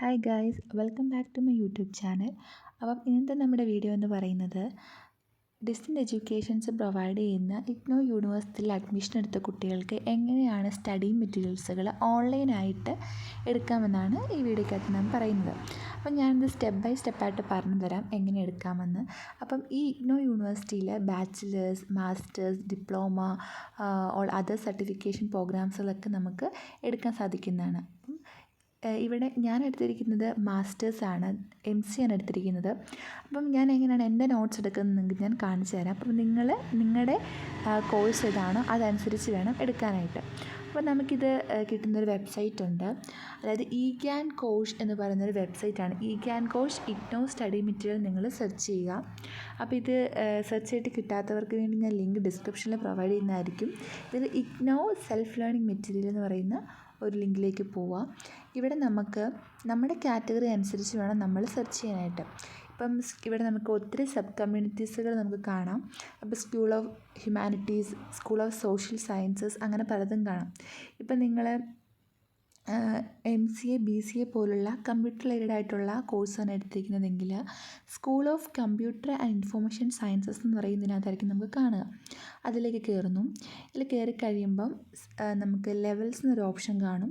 Hi guys, welcome back to my YouTube channel. അപ്പം ഇന്നത്തെ നമ്മുടെ വീഡിയോ എന്ന് പറയുന്നത് ഡിസ്റ്റൻറ്റ് എഡ്യൂക്കേഷൻസ് പ്രൊവൈഡ് ചെയ്യുന്ന ഇഗ്നോ യൂണിവേഴ്സിറ്റിയിൽ അഡ്മിഷൻ എടുത്ത കുട്ടികൾക്ക് എങ്ങനെയാണ് സ്റ്റഡി മെറ്റീരിയൽസുകൾ ഓൺലൈനായിട്ട് എടുക്കാമെന്നാണ് ഈ വീഡിയോക്കകത്ത് ഞാൻ പറയുന്നത്. അപ്പം ഞാനിത് സ്റ്റെപ്പ് ബൈ സ്റ്റെപ്പായിട്ട് പറഞ്ഞു തരാം എങ്ങനെ എടുക്കാമെന്ന്. അപ്പം ഈ ഇഗ്നോ യൂണിവേഴ്സിറ്റിയിൽ bachelors, masters, diploma, all other certification പ്രോഗ്രാംസുകളൊക്കെ നമുക്ക് എടുക്കാൻ സാധിക്കുന്നതാണ്. ഇവിടെ ഞാൻ എടുത്തിരിക്കുന്നത് മാസ്റ്റേഴ്സാണ്, MCA ആണ് എടുത്തിരിക്കുന്നത്. അപ്പം ഞാൻ എങ്ങനെയാണ് എൻ്റെ നോട്ട്സ് എടുക്കുന്നത് ഞാൻ കാണിച്ചു തരാം. അപ്പം നിങ്ങളുടെ കോഴ്സ് ഏതാണോ അതനുസരിച്ച് വേണം എടുക്കാനായിട്ട്. അപ്പോൾ നമുക്കിത് കിട്ടുന്നൊരു വെബ്സൈറ്റ് ഉണ്ട്, അതായത് ഇഗ്യാൻ കോഴ്സ് എന്ന് പറയുന്നൊരു വെബ്സൈറ്റാണ്. ഇഗ്യാൻ കോഴ്സ് ഇഗ്നോ സ്റ്റഡി മെറ്റീരിയൽ നിങ്ങൾ സെർച്ച് ചെയ്യുക. അപ്പോൾ ഇത് സെർച്ച് ചെയ്തിട്ട് കിട്ടാത്തവർക്ക് വേണ്ടി ഞാൻ ലിങ്ക് ഡിസ്ക്രിപ്ഷനിൽ പ്രൊവൈഡ് ചെയ്യുന്നതായിരിക്കും. ഇതിൽ ഇഗ്നോ സെൽഫ് ലേണിംഗ് മെറ്റീരിയൽ എന്ന് പറയുന്ന ഒരു ലിങ്കിലേക്ക് പോവാം. ഇവിടെ നമുക്ക് നമ്മുടെ കാറ്റഗറി അനുസരിച്ച് വേണം നമ്മൾ സെർച്ച് ചെയ്യാനായിട്ട്. ഇപ്പം ഇവിടെ നമുക്ക് ഒത്തിരി സബ് കമ്മ്യൂണിറ്റീസുകൾ നമുക്ക് കാണാം. അപ്പോൾ school of humanities, school of social sciences, അങ്ങനെ പലതും കാണാം. ഇപ്പം നിങ്ങൾ MCA, BCA പോലുള്ള കമ്പ്യൂട്ടർ റിലേറ്റഡ് ആയിട്ടുള്ള കോഴ്സാണ് എടുത്തിരിക്കുന്നതെങ്കിൽ school of computer and information sciences എന്ന് പറയുന്നതിനകത്തായിരിക്കും നമുക്ക് കാണുക. അതിലേക്ക് കയറുന്നു. ഇതിൽ കയറി കഴിയുമ്പം നമുക്ക് ലെവൽസ് എന്നൊരു ഓപ്ഷൻ കാണും.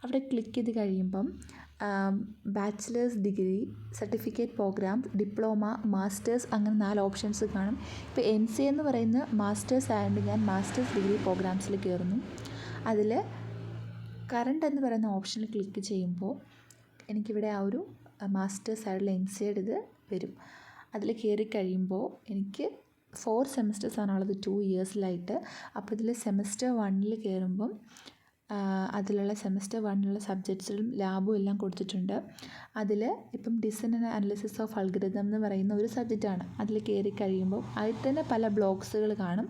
അവിടെ ക്ലിക്ക് ചെയ്ത് കഴിയുമ്പം bachelor's degree, certificate programme, diploma, master's, അങ്ങനെ 4 ഓപ്ഷൻസ് കാണും. ഇപ്പോൾ MCA എന്ന് പറയുന്ന മാസ്റ്റേഴ്സ് ആയതുകൊണ്ട് ഞാൻ മാസ്റ്റേഴ്സ് ഡിഗ്രി പ്രോഗ്രാംസിൽ കയറുന്നു. അതിൽ കറണ്ട് എന്ന് പറയുന്ന ഓപ്ഷനിൽ ക്ലിക്ക് ചെയ്യുമ്പോൾ എനിക്കിവിടെ ആ ഒരു മാസ്റ്റേഴ്സ് ആയിട്ടുള്ള MCAയുടെ ഇത് വരും. അതിൽ കയറി കഴിയുമ്പോൾ എനിക്ക് 4 സെമസ്റ്റേഴ്സാണുള്ളത് 2 ഇയേഴ്സിലായിട്ട്. അപ്പോൾ ഇതിൽ സെമസ്റ്റർ 1ൽ കയറുമ്പം അതിലുള്ള സെമസ്റ്റർ 1ലുള്ള സബ്ജക്ട്സും ലാബും എല്ലാം കൊടുത്തിട്ടുണ്ട്. അതിൽ ഇപ്പം design and analysis of algorithm എന്ന് പറയുന്ന ഒരു സബ്ജക്റ്റാണ്. അതിൽ കയറി കഴിയുമ്പോൾ അതിൽ തന്നെ പല ബ്ലോക്സുകൾ കാണും.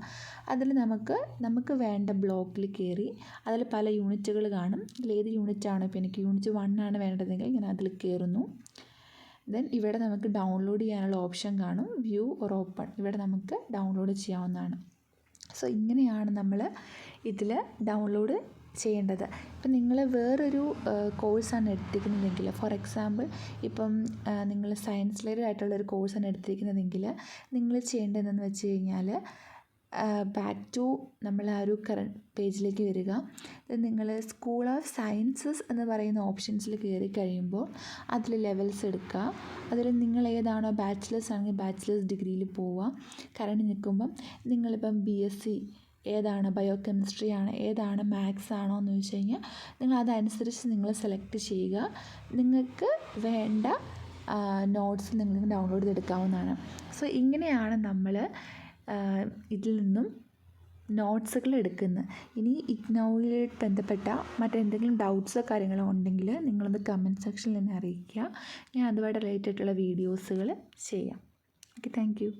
അതിൽ നമുക്ക് വേണ്ട ബ്ലോക്കിൽ കയറി അതിൽ പല യൂണിറ്റുകൾ കാണും. ഇതിലേത് യൂണിറ്റാണ്, ഇപ്പോൾ എനിക്ക് യൂണിറ്റ് 1 ആണ് വേണ്ടതെങ്കിൽ ഞാൻ അതിൽ കയറുന്നു. ദെൻ ഇവിടെ നമുക്ക് ഡൗൺലോഡ് ചെയ്യാനുള്ള ഓപ്ഷൻ കാണും, വ്യൂ ഓർ ഓപ്പൺ. ഇവിടെ നമുക്ക് ഡൗൺലോഡ് ചെയ്യാവുന്നതാണ്. സോ ഇങ്ങനെയാണ് നമ്മൾ ഇതിൽ ഡൗൺലോഡ് ചെയ്യേണ്ടത്. ഇപ്പം നിങ്ങൾ വേറൊരു കോഴ്സാണ് എടുത്തിരിക്കുന്നതെങ്കിൽ, ഫോർ എക്സാമ്പിൾ ഇപ്പം നിങ്ങൾ സയൻസ് റിലേറ്റഡ് ആയിട്ടുള്ളൊരു കോഴ്സാണ് എടുത്തിരിക്കുന്നതെങ്കിൽ നിങ്ങൾ ചെയ്യേണ്ടതെന്ന് വെച്ച് കഴിഞ്ഞാൽ ബാക്ക് ടു നമ്മൾ ആ ഒരു കറണ്ട് പേജിലേക്ക് വരിക. നിങ്ങൾ സ്കൂൾ ഓഫ് സയൻസസ് എന്ന് പറയുന്ന ഓപ്ഷൻസിൽ കയറി കഴിയുമ്പോൾ അതിൽ ലെവൽസ് എടുക്കുക. അതിൽ നിങ്ങൾ ഏതാണോ ബാച്ചിലേഴ്സ് ആണെങ്കിൽ ബാച്ചിലേഴ്സ് ഡിഗ്രിയിൽ പോവുക. കറണ്ട് നിൽക്കുമ്പം നിങ്ങളിപ്പം BSc ഏതാണ്, ബയോ കെമിസ്ട്രി ആണ്, ഏതാണ്, മാത്സ് ആണോ എന്ന് ചോദിച്ചു കഴിഞ്ഞാൽ നിങ്ങൾ അതനുസരിച്ച് നിങ്ങൾ സെലക്ട് ചെയ്യുക. നിങ്ങൾക്ക് വേണ്ട നോട്ട്സ് നിങ്ങൾക്ക് ഡൗൺലോഡ് ചെയ്തെടുക്കാവുന്നതാണ്. സോ ഇങ്ങനെയാണ് നമ്മൾ ഇതിൽ നിന്നും നോട്ട്സുകൾ എടുക്കുന്നത്. ഇനി ഇഗ്നോയുമായി ബന്ധപ്പെട്ട മറ്റെന്തെങ്കിലും ഡൗട്ട്സോ കാര്യങ്ങളോ ഉണ്ടെങ്കിൽ നിങ്ങളത് കമൻറ്റ് സെക്ഷനിൽ എന്നെ അറിയിക്കുക. ഞാൻ അതുമായിട്ട് റിലേറ്റഡ് ആയിട്ടുള്ള വീഡിയോസുകൾ ചെയ്യാം. Okay, thank you.